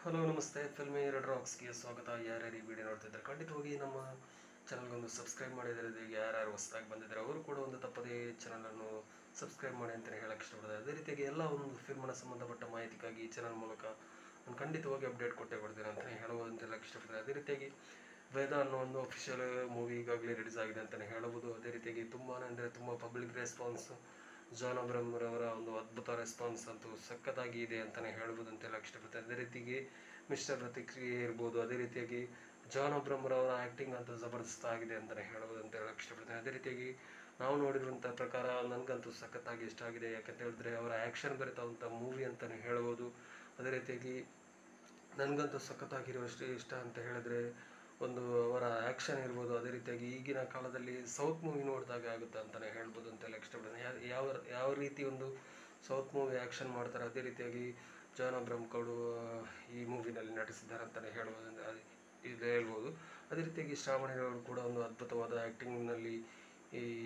Hello ನಮಸ್ತೆ filmy red ರಾಕ್ಸ್ಗೆ ಸ್ವಾಗತ. ಯಾರ್ಯಾರು ಈ ವಿಡಿಯೋ ನೋಡ್ತಿದ್ದಾರೆ ಖಂಡಿತವಾಗಿ ನಮ್ಮ ಚಾನಲ್ಗೊಂದು ಸಬ್ಸ್ಕ್ರೈಬ್ ಮಾಡಿದರೆ ಯಾರ್ಯಾರು ಹೊಸದಾಗಿ ಬಂದಿದ್ದಾರೆ ಅವರು ಕೂಡ ಒಂದು ತಪ್ಪದೇ ಚಾನಲನ್ನು ಸಬ್ಸ್ಕ್ರೈಬ್ ಮಾಡಿ ಅಂತಲೇ ಹೇಳಕ್ಕೆ ಇಷ್ಟಪಡ್ತಾರೆ. ಅದೇ ರೀತಿಯಾಗಿ ಎಲ್ಲ ಒಂದು ಫಿಲ್ಮ್ನ ಸಂಬಂಧಪಟ್ಟ ಮಾಹಿತಿಗಾಗಿ ಈ ಚಾನಲ್ ಮೂಲಕ ನಾನು ಖಂಡಿತವಾಗಿ ಅಪ್ಡೇಟ್ ಕೊಟ್ಟೇ ಕೊಡ್ತೇನೆ ಅಂತಲೇ ಹೇಳಬಹುದು ಅಂತ ಹೇಳಕ್ಕೆ ಇಷ್ಟಪಡ್ತಾರೆ. ಅದೇ ರೀತಿಯಾಗಿ ವೇದ ಅನ್ನೋ ಒಂದು ಅಫಿಷಿಯಲ್ ಮೂವಿ ಈಗಾಗಲೇ ರಿಲೀಸ್ ಆಗಿದೆ ಅಂತಲೇ ಹೇಳಬಹುದು. ಅದೇ ರೀತಿಯಾಗಿ ತುಂಬಾ ಅಂದರೆ ತುಂಬ ಪಬ್ಲಿಕ್ ರೆಸ್ಪಾನ್ಸ್, ಜಾನ್ ಅಬ್ರಹ್ಮರವರ ಒಂದು ಅದ್ಭುತ ರೆಸ್ಪಾನ್ಸ್ ಅಂತೂ ಸಖತ್ತಾಗಿ ಇದೆ ಅಂತಲೇ ಹೇಳ್ಬೋದು ಅಂತ ಹೇಳಕ್ಕೆ ಇಷ್ಟಪಡ್ತಾರೆ. ಅದೇ ರೀತಿಗೆ ಮಿಸ್ಟರ್ ಪ್ರತಿಕ್ರಿಯೆ ಇರ್ಬೋದು, ಅದೇ ರೀತಿಯಾಗಿ ಜಾನ್ ಅಬ್ರಹ್ಮರವರ ಆ್ಯಕ್ಟಿಂಗ್ ಅಂತೂ ಜಬರ್ದಸ್ತ್ ಆಗಿದೆ ಅಂತಲೇ ಹೇಳ್ಬೋದು ಅಂತ ಹೇಳಕ್ಕೆ ಇಷ್ಟಪಡ್ತೇನೆ. ಅದೇ ರೀತಿಯಾಗಿ ನಾವು ನೋಡಿರುವಂಥ ಪ್ರಕಾರ ನನಗಂತೂ ಸಖತ್ತಾಗಿ ಇಷ್ಟ ಆಗಿದೆ. ಯಾಕಂತ ಹೇಳಿದ್ರೆ ಅವರ ಆ್ಯಕ್ಷನ್ ಬೆರೆತವಂಥ ಮೂವಿ ಅಂತಲೇ ಹೇಳ್ಬೋದು. ಅದೇ ರೀತಿಯಾಗಿ ನನಗಂತೂ ಸಖತ್ತಾಗಿರುವಷ್ಟು ಇಷ್ಟ ಅಂತ ಹೇಳಿದ್ರೆ ಒಂದು ಅವರ ಆ್ಯಕ್ಷನ್ ಇರ್ಬೋದು. ಅದೇ ರೀತಿಯಾಗಿ ಈಗಿನ ಕಾಲದಲ್ಲಿ ಸೌತ್ ಮೂವಿ ನೋಡಿದಾಗ ಆಗುತ್ತೆ ಅಂತಲೇ ಹೇಳ್ಬೋದು ಅಂತ ಹೇಳಕ್ಕೆ ಇಷ್ಟಪಡ್ತೇನೆ. ಯಾವ ಯಾವ ರೀತಿ ಒಂದು ಸೌತ್ ಮೂವಿ ಆ್ಯಕ್ಷನ್ ಮಾಡ್ತಾರೆ ಅದೇ ರೀತಿಯಾಗಿ ಜಾನ್ ಅಬ್ರಹ್ಮ್ ಕೌಡು ಈ ಮೂವಿನಲ್ಲಿ ನಟಿಸಿದ್ದಾರೆ ಅಂತಲೇ ಹೇಳ್ಬೋದು ಇದು ಹೇಳ್ಬೋದು. ಅದೇ ರೀತಿಯಾಗಿ ಶ್ರಾವಣಿರವರು ಕೂಡ ಒಂದು ಅದ್ಭುತವಾದ ಆ್ಯಕ್ಟಿಂಗ್ನಲ್ಲಿ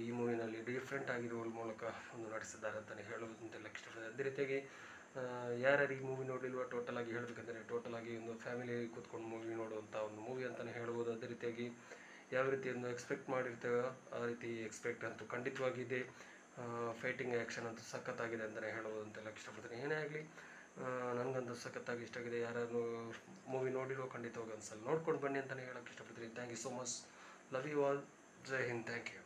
ಈ ಮೂವಿನಲ್ಲಿ ಡಿಫ್ರೆಂಟ್ ಆಗಿರುವ ಮೂಲಕ ಒಂದು ನಟಿಸಿದ್ದಾರೆ ಅಂತಲೇ ಹೇಳ್ಬೋದು ಅಂತ ಹೇಳಕ್ಕೆ ಇಷ್ಟಪಡ್ತೇನೆ. ಅದೇ ರೀತಿಯಾಗಿ ಯಾರ್ಯಾರು ಈ ಮೂವಿ ನೋಡಲಿಲ್ವ ಟೋಟಲ್ ಆಗಿ ಹೇಳಬೇಕಂದ್ರೆ ಟೋಟಲ್ ಆಗಿ ಒಂದು ಫ್ಯಾಮಿಲಿ ಕೂತ್ಕೊಂಡು ಮೂವಿ ನೋಡುವಂಥ ಒಂದು ಮೂವಿ ಅಂತಲೇ ಹೇಳ್ಬೋದು. ಅದೇ ರೀತಿಯಾಗಿ ಯಾವ ರೀತಿ ಒಂದು ಎಕ್ಸ್ಪೆಕ್ಟ್ ಮಾಡಿರ್ತೇವೋ ಆ ರೀತಿ ಎಕ್ಸ್ಪೆಕ್ಟ್ ಅಂತೂ ಖಂಡಿತವಾಗಿದೆ. ಫೈಟಿಂಗ್ ಆ್ಯಕ್ಷನ್ ಅಂತೂ ಸಖತ್ತಾಗಿದೆ ಅಂತಲೇ ಹೇಳ್ಬೋದು ಅಂತ ಹೇಳಕ್ಕೆ ಇಷ್ಟಪಡ್ತೀನಿ. ಏನೇ ಆಗಲಿ ನನಗಂತೂ ಸಖತ್ತಾಗಿ ಇಷ್ಟ ಆಗಿದೆ. ಯಾರು ಮೂವಿ ನೋಡಿರೋ ಖಂಡಿತವಾಗಿ ಒಂದ್ಸಲ ನೋಡ್ಕೊಂಡು ಬನ್ನಿ ಅಂತಲೇ ಹೇಳಕ್ಕೆ ಇಷ್ಟಪಡ್ತೀನಿ. Thank you so much. Love you all. ಜೈ ಹಿಂದ್. Thank you.